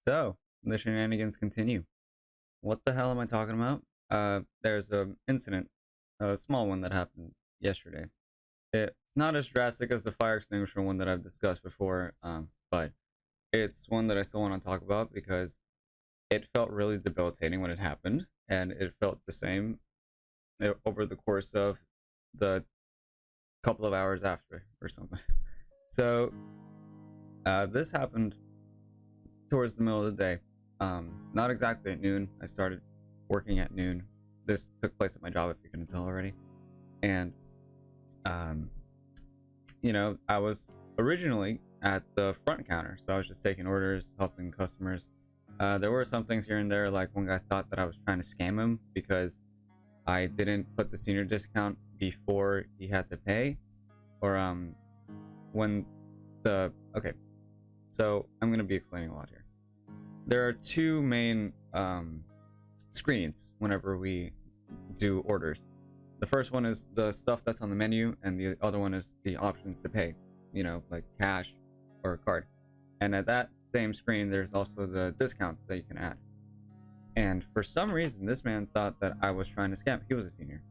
So, the shenanigans continue. What the hell am I talking about? There's an incident, a small one that happened yesterday. It's not as drastic as the fire extinguisher one that I've discussed before, but it's one that I still want to talk about because it felt really debilitating when it happened, and it felt the same over the course of the couple of hours after, or something. So, this happened towards the middle of the day. Not exactly at noon. I started working at noon. This took place at my job, if you couldn't tell already. And, um, I was originally at the front counter, so I was just taking orders, helping customers. There were some things here and there, like one guy thought that I was trying to scam him because I didn't put the senior discount before he had to pay, or when the okay. So I'm gonna be explaining a lot here. There are two main screens whenever we do orders. The first one is the stuff that's on the menu, and the other one is the options to pay, like cash or a card. And at that same screen, there's also the discounts that you can add. And for some reason, this man thought that I was trying to scam. He was a senior.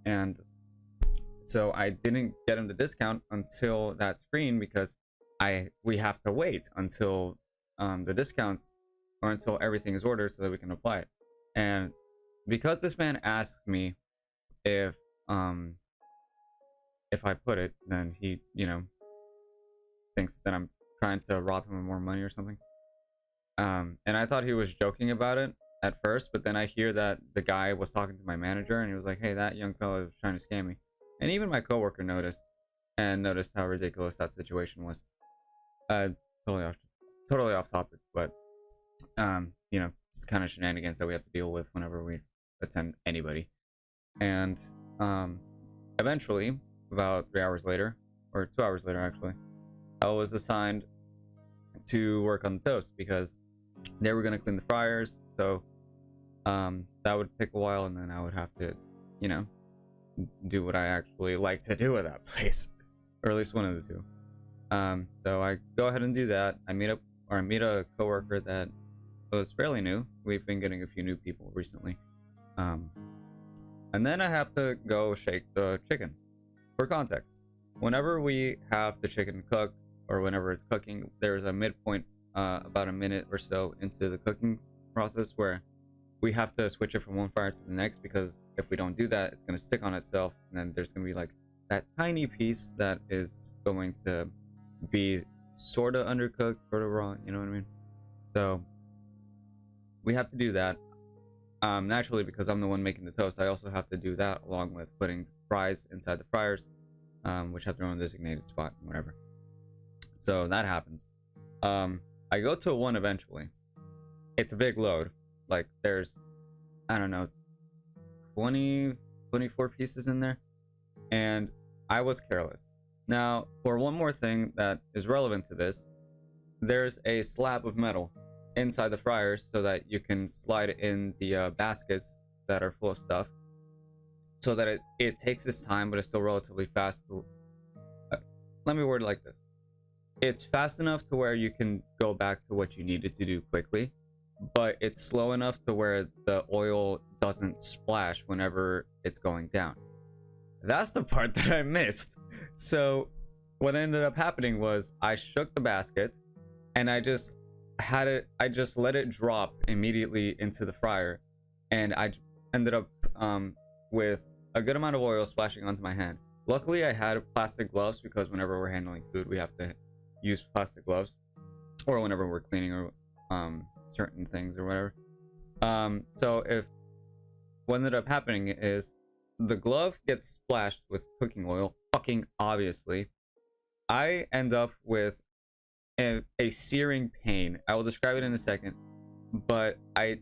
And so I didn't get him the discount until that screen because we have to wait until the discounts or until everything is ordered so that we can apply it. And because this man asked me if I put it, then he thinks that I'm trying to rob him of more money or something. And I thought he was joking about it at first, but then I hear that the guy was talking to my manager and he was like, "Hey, that young fellow was trying to scam me." And even my coworker noticed how ridiculous that situation was. Totally off topic, but it's kind of shenanigans that we have to deal with whenever we attend anybody. And eventually, about 3 hours later, or 2 hours later actually, I was assigned to work on the toast because they were going to clean the fryers. So that would take a while, and then I would have to do what I actually like to do at that place, or at least one of the two. So I go ahead and do that. I meet a coworker that was fairly new. We've been getting a few new people recently. And then I have to go shake the chicken. For context, whenever we have the chicken cook, or whenever it's cooking, there's a midpoint about a minute or so into the cooking process where we have to switch it from one fire to the next, because if we don't do that, it's going to stick on itself, and then there's going to be like that tiny piece that is going to be sort of undercooked, sort of raw, you know what I mean? So we have to do that. Naturally, because I'm the one making the toast, I also have to do that along with putting fries inside the fryers, which have their own designated spot and whatever. So that happens. I go to one eventually. It's a big load. Like there's, I don't know, 24 pieces in there. And I was careless. Now, for one more thing that is relevant to this, there's a slab of metal inside the fryers so that you can slide in the baskets that are full of stuff, so that it takes its time, but it's still relatively fast. Let me word it like this. It's fast enough to where you can go back to what you needed to do quickly, but it's slow enough to where the oil doesn't splash whenever it's going down. That's the part that I missed. So what ended up happening was I shook the basket and I just let it drop immediately into the fryer, and I ended up with a good amount of oil splashing onto my hand. Luckily, I had plastic gloves, because whenever we're handling food, we have to use plastic gloves, or whenever we're cleaning or certain things or whatever. So what ended up happening is the glove gets splashed with cooking oil, fucking obviously. I end up with a searing pain. I will describe it in a second, but I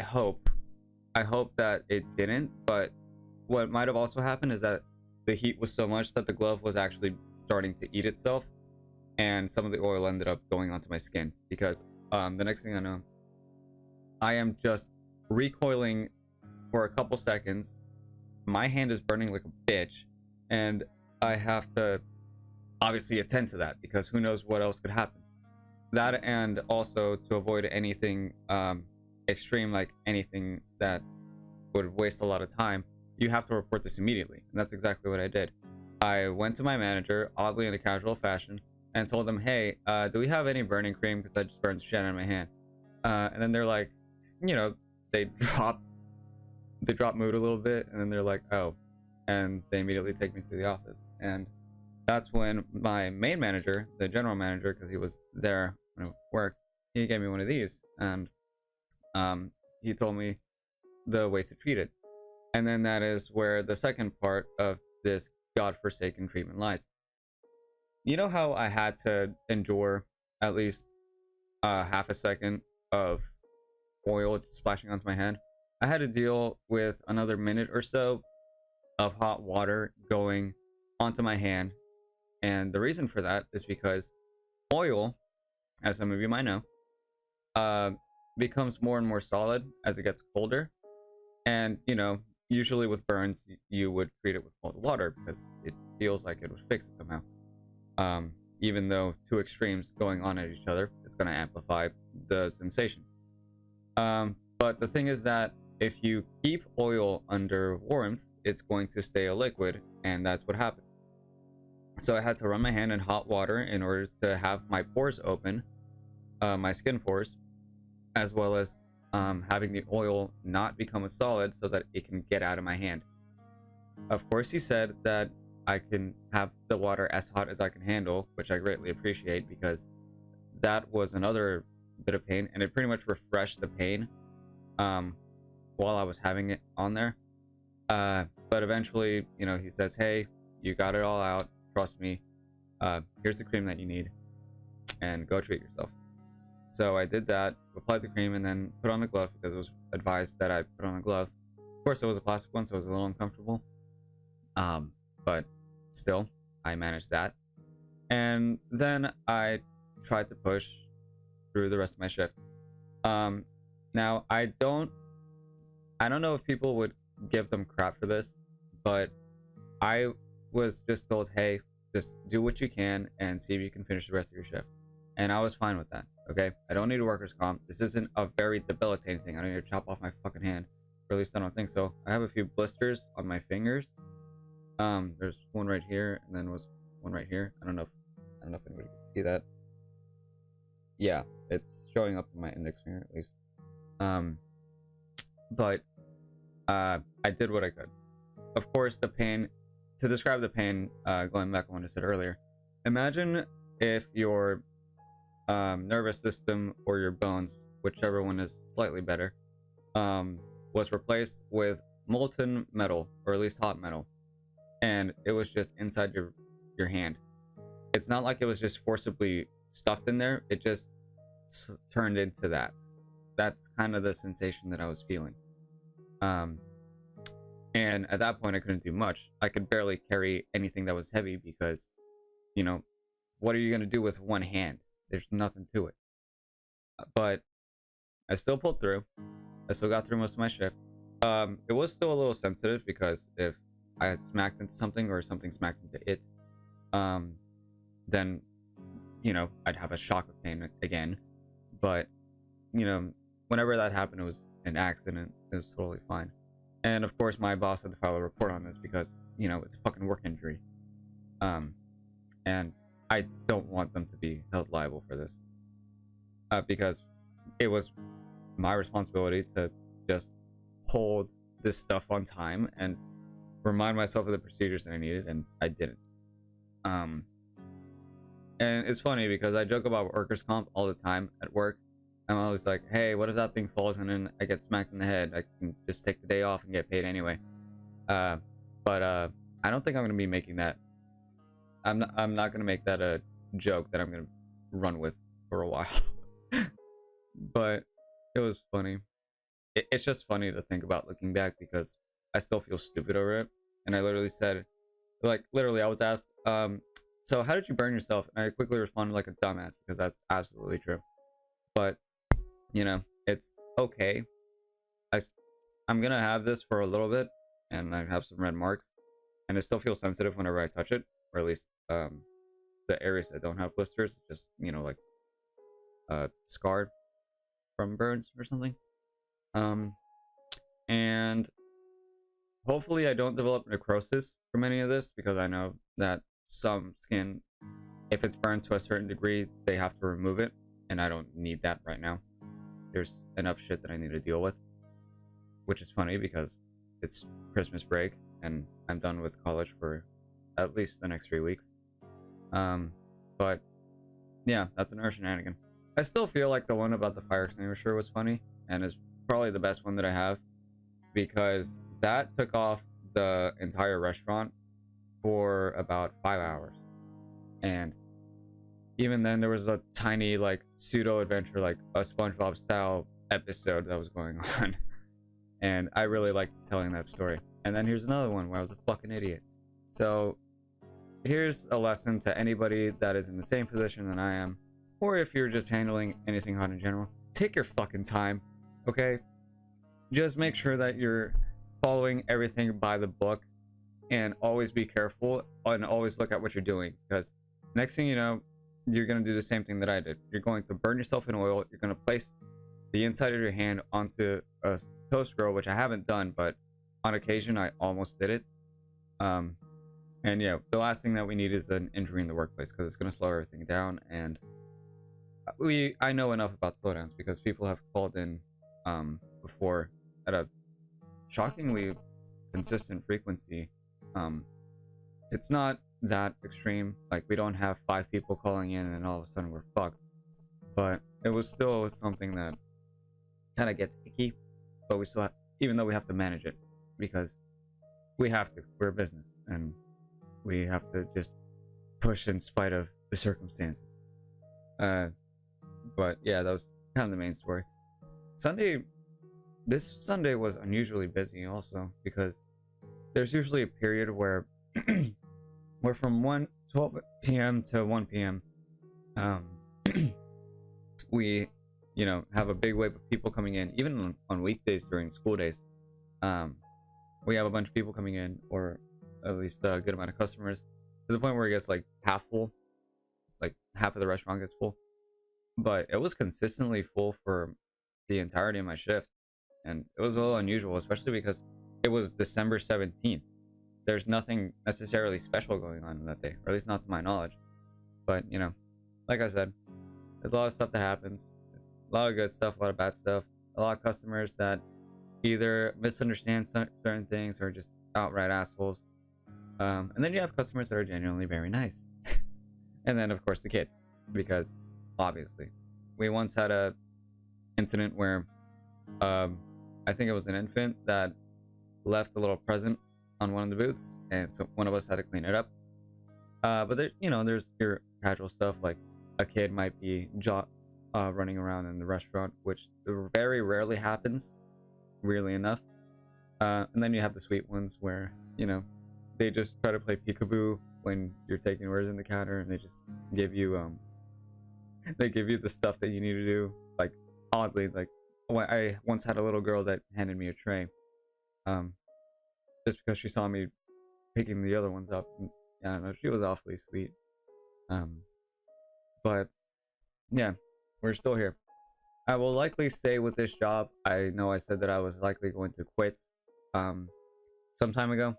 hope that it didn't. But what might have also happened is that the heat was so much that the glove was actually starting to eat itself, and some of the oil ended up going onto my skin, because the next thing I know, I am just recoiling for a couple seconds. My hand is burning like a bitch, and I have to obviously attend to that, because who knows what else could happen. that, and also to avoid anything extreme, like anything that would waste a lot of time, you have to report this immediately. And that's exactly what I did. I went to my manager, oddly in a casual fashion, and told them, hey, do we have any burning cream? Because I just burned shit on my hand. And then they're like, you know, they drop mood a little bit, and then they're like, oh, and they immediately take me to the office. And that's when my main manager, the general manager, because he was there when it worked, he gave me one of these, and he told me the ways to treat it. And then that is where the second part of this godforsaken treatment lies. You know how I had to endure at least half a second of oil splashing onto my hand? I had to deal with another minute or so of hot water going onto my hand. And the reason for that is because oil, as some of you might know, becomes more and more solid as it gets colder. And, you know, usually with burns, you would treat it with cold water because it feels like it would fix it somehow. Even though two extremes going on at each other, it's going to amplify the sensation. But the thing is that if you keep oil under warmth, it's going to stay a liquid, and that's what happened. So I had to run my hand in hot water in order to have my pores open, my skin pores, as well as having the oil not become a solid so that it can get out of my hand. Of course, he said that I can have the water as hot as I can handle, which I greatly appreciate because that was another bit of pain, and it pretty much refreshed the pain while I was having it on there. But eventually, you know, he says, hey, you got it all out. Trust me. Here's the cream that you need, and go treat yourself. So I did that, applied the cream, and then put on the glove because it was advised that I put on a glove. Of course, it was a plastic one, so it was a little uncomfortable. But still, I managed that. And then I tried to push through the rest of my shift. Now I don't know if people would give them crap for this, but I was just told, hey, just do what you can and see if you can finish the rest of your shift. And I was fine with that, okay? I don't need a workers' comp. This isn't a very debilitating thing. I don't need to chop off my fucking hand. Or at least I don't think so. I have a few blisters on my fingers. There's one right here, and then was one right here. I don't know if anybody can see that. Yeah, it's showing up in my index finger at least. But I did what I could. Of course, the pain, to describe the pain, going back on what I said earlier, imagine if your nervous system or your bones, whichever one is slightly better, was replaced with molten metal, or at least hot metal, and it was just inside your hand. It's not like it was just forcibly stuffed in there, it just turned into that. That's kind of the sensation that I was feeling. And at that point I couldn't do much. I could barely carry anything that was heavy because, you know, what are you going to do with one hand? There's nothing to it. But I still pulled through. I still got through most of my shift. It was still a little sensitive because if I had smacked into something or something smacked into it, then, you know, I'd have a shock of pain again. But, you know, whenever that happened, it was an accident. It was totally fine. And of course, my boss had to file a report on this because, you know, it's a fucking work injury. And I don't want them to be held liable for this. Because it was my responsibility to just hold this stuff on time and remind myself of the procedures that I needed, and I didn't. And it's funny because I joke about workers' comp all the time at work. I'm always like, hey, what if that thing falls and then I get smacked in the head? I can just take the day off and get paid anyway. But I don't think I'm gonna be making that. I'm not gonna make that a joke that I'm gonna run with for a while. But it was funny. It's just funny to think about looking back because I still feel stupid over it. And I literally said, like, literally, I was asked, so how did you burn yourself? And I quickly responded like a dumbass because that's absolutely true. But, you know, it's okay. I'm gonna have this for a little bit, and I have some red marks, and I still feel sensitive whenever I touch it, or at least the areas that don't have blisters, just, you know, like scarred from burns or something. And hopefully I don't develop necrosis from any of this, because I know that some skin, if it's burned to a certain degree, they have to remove it, and I don't need that right now. There's enough shit that I need to deal with, which is funny because it's Christmas break and I'm done with college for at least the next 3 weeks. But yeah, that's another shenanigan. I still feel like the one about the fire extinguisher was funny and is probably the best one that I have, because that took off the entire restaurant for about 5 hours. And even then there was a tiny like pseudo adventure, like a SpongeBob style episode that was going on. And I really liked telling that story. And then here's another one where I was a fucking idiot. So here's a lesson to anybody that is in the same position than I am, or if you're just handling anything hot in general. Take your fucking time, okay? Just make sure that you're following everything by the book, and always be careful and always look at what you're doing, because next thing you know, you're going to do the same thing that I did. You're going to burn yourself in oil. You're going to place the inside of your hand onto a toast grill, which I haven't done, but on occasion I almost did it. And yeah, the last thing that we need is an injury in the workplace, because it's going to slow everything down. And I know enough about slowdowns because people have called in before at a shockingly consistent frequency. It's not that extreme, like we don't have 5 people calling in and all of a sudden we're fucked, but it was still something that kind of gets icky. But we still have, even though we have to manage it, because we have to, we're a business and we have to just push in spite of the circumstances. But yeah, that was kind of the main story. This Sunday was unusually busy also, because there's usually a period where where from 12 p.m. to 1 p.m. We, you know, have a big wave of people coming in, even on weekdays during school days. We have a bunch of people coming in, or at least a good amount of customers, to the point where it gets like half full, like half of the restaurant gets full. But it was consistently full for the entirety of my shift, and it was a little unusual, especially because it was December 17th. There's nothing necessarily special going on that day, or at least not to my knowledge. But you know, like I said, there's a lot of stuff that happens, a lot of good stuff, a lot of bad stuff, a lot of customers that either misunderstand certain things or just outright assholes. And then you have customers that are genuinely very nice. And then of course the kids, because obviously we once had a incident where I think it was an infant that left a little present on one of the booths, and so one of us had to clean it up. But there, you know, there's your casual stuff, like a kid might be running around in the restaurant, which very rarely happens, weirdly enough. And then you have the sweet ones where, you know, they just try to play peekaboo when you're taking orders in the counter, and they just give you they give you the stuff that you need to do. Like oddly, like I once had a little girl that handed me a tray, just because she saw me picking the other ones up. And, I don't know, she was awfully sweet. But yeah, we're still here. I will likely stay with this job. I know I said that I was likely going to quit some time ago,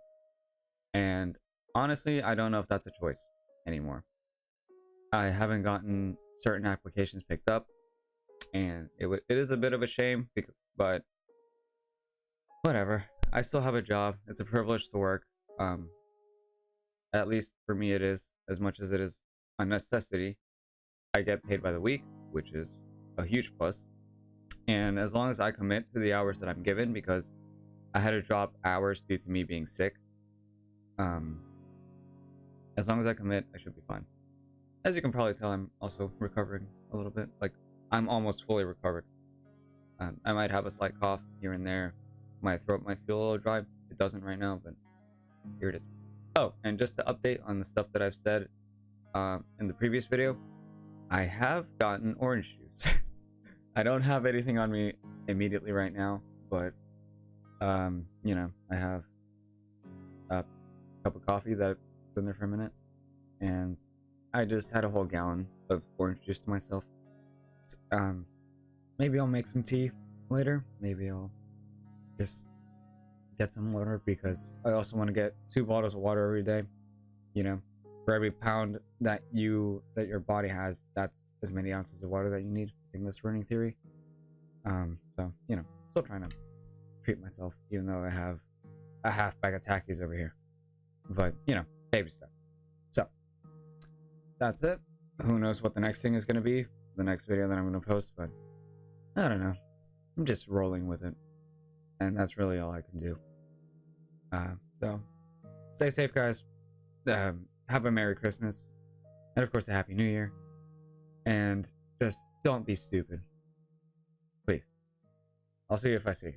and honestly, I don't know if that's a choice anymore. I haven't gotten certain applications picked up, and it is a bit of a shame, but whatever. I still have a job. It's a privilege to work. At least for me it is, as much as it is a necessity. I get paid by the week, which is a huge plus. And as long as I commit to the hours that I'm given, because I had to drop hours due to me being sick, as long as I commit, I should be fine. As you can probably tell, I'm also recovering a little bit. Like, I'm almost fully recovered. I might have a slight cough here and there. My throat might feel a little dry. It doesn't right now, but here it is. Oh, and just to update on the stuff that I've said in the previous video, I have gotten orange juice. I don't have anything on me immediately right now, but you know, I have a cup of coffee that's been there for a minute, and I just had a whole gallon of orange juice to myself. Maybe I'll make some tea later. Maybe I'll just get some water because I also want to get 2 bottles of water every day. You know, for every pound that your body has, that's as many ounces of water that you need in this running theory. So you know, still trying to treat myself, even though I have a half bag of Takis over here. But you know, baby step. So that's it. Who knows what the next thing is going to be? The next video that I'm going to post, but I don't know. I'm just rolling with it, and that's really all I can do. So stay safe, guys. Have a Merry Christmas, and of course a Happy New Year. And just don't be stupid, please. I'll see you if I see you.